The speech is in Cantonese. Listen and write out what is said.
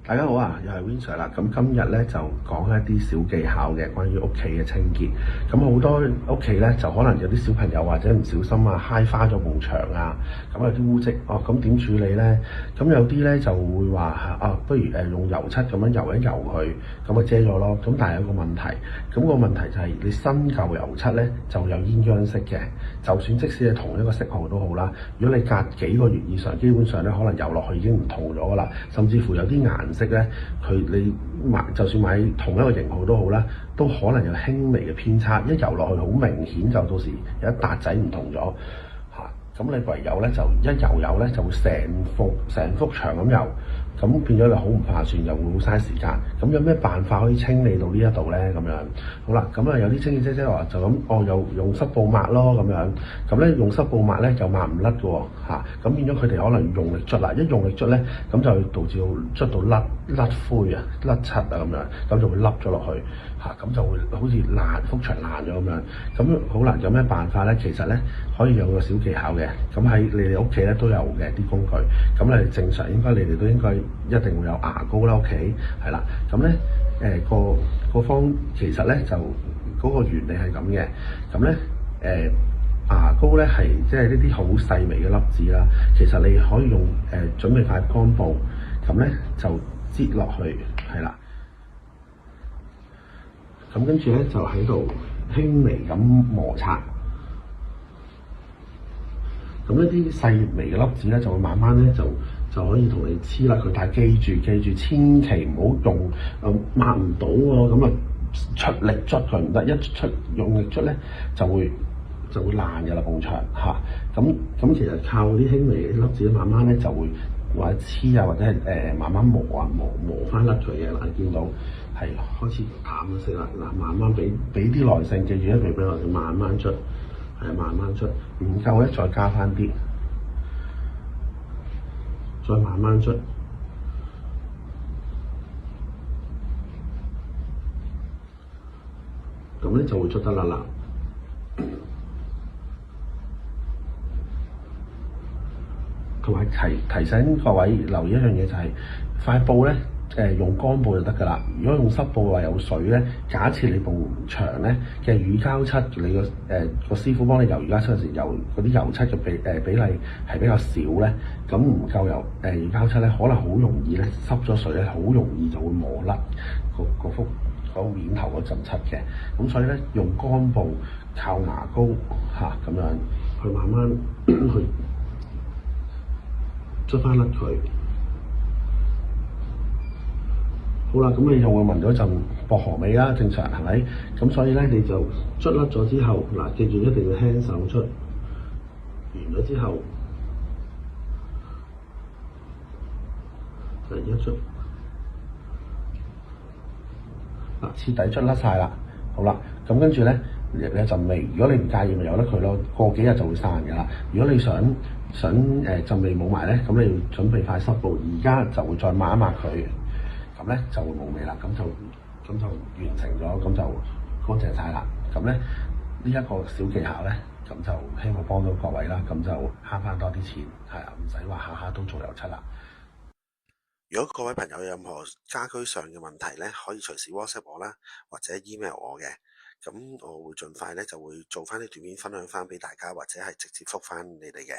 大家好啊，又係 Vincent 啦。咁今日咧就講一啲小技巧嘅，關於屋企嘅清潔。咁好多屋企咧就可能有啲小朋友或者唔小心啊，揩花咗埲牆啊，咁有啲污漬哦。咁點處理咧？咁有啲咧就會話不如用油漆咁樣油一油佢，咁啊遮咗咯。咁但係有個問題，咁個問題就係你新舊油漆咧就有鴛鴦色嘅，就算即使係同一個色號都好啦。如果你隔幾個月以上，基本上咧可能油落去已經唔同咗噶啦，甚至乎有啲顏色咧，你就算買同一個型號都好啦，都可能有輕微嘅偏差。一油落去好明顯，就到時有一笪仔唔同咗嚇。咁你唯有咧就一油咧就會成幅牆咁油，咁變咗你好唔划算，又會好嘥時間。咁有咩辦法可以清理到呢一度咧？咁樣好啦，咁啊有啲清潔姐姐話就咁，又用濕布抹咯咁樣。咁咧用濕布抹咧就抹唔甩嘅喎嚇。咁變咗佢哋可能用力捽啦，一用力捽咧，咁就導致捽到甩灰啊、甩漆啊咁樣，咁就會凹咗落去嚇，咁就會好似幅牆爛咗咁樣。咁好啦，有咩辦法咧？其實咧可以有個小技巧嘅。咁喺你哋屋企咧都有嘅啲工具。咁你正常你哋都應該一定會有牙膏啦，屋企係啦。咁咧個方其實咧就嗰個原理係咁嘅。咁咧牙膏咧係即係呢啲好細微嘅粒子啦。其實你可以用準備塊乾布，咁咧就擠落去係啦。咁跟住咧就喺度輕微咁摩擦。咁呢啲細微嘅粒子咧就會慢慢咧就可以同你黐甩佢，但係記住，千祈唔好用抹唔到喎，咁啊出力捽佢唔得，用力捽咧就會爛嘅啦埲牆嚇。咁其實靠啲輕微嘅粒子慢慢咧就會或者黐啊，或者係慢慢磨翻甩佢嘅。嗱，你見到係開始淡咗色啦。嗱，慢慢俾啲耐性，記住一定俾耐性，慢慢捽。係慢慢捽，唔夠咧再加翻啲，再慢慢捽，咁咧就會捽得甩啦。同埋提醒各位留意一樣嘢就係塊布咧。用乾布就得㗎啦。如果用濕布話有水咧，假設你埲牆咧嘅乳膠漆，你個師傅幫你油乳膠漆嗰時，嗰啲油漆嘅比例係比較少咧，咁唔夠油乳膠漆咧，可能好容易咧濕咗水咧，好容易就會磨甩嗰面頭嗰陣漆嘅。咁所以咧用乾布靠牙膏咁樣去慢慢去捽翻甩佢。好啦，咁你就會聞到一陣薄荷味啦，正常係咪？咁所以咧，你就捽甩咗之後，嗱，記住一定要輕手捽。完咗之後，就一捽，嗱，徹底捽甩晒啦。好啦，咁跟住咧有陣味，如果你唔介意，咪由得佢咯。過幾日就會散㗎啦。如果你想陣味冇埋咧，咁你要準備塊濕布，而家就會再抹一抹佢。咁咧就會冇味啦，咁就完成咗，咁就乾淨晒啦。咁咧呢一個小技巧咧，咁就希望幫到各位啦，咁就慳翻多啲錢，係啊，唔使話下下都做油漆啦。如果各位朋友有任何家居上嘅問題咧，可以隨時 WhatsApp 我啦，或者 email 我嘅，咁我會盡快咧就會做翻啲短片分享翻俾大家，或者係直接覆翻你哋嘅。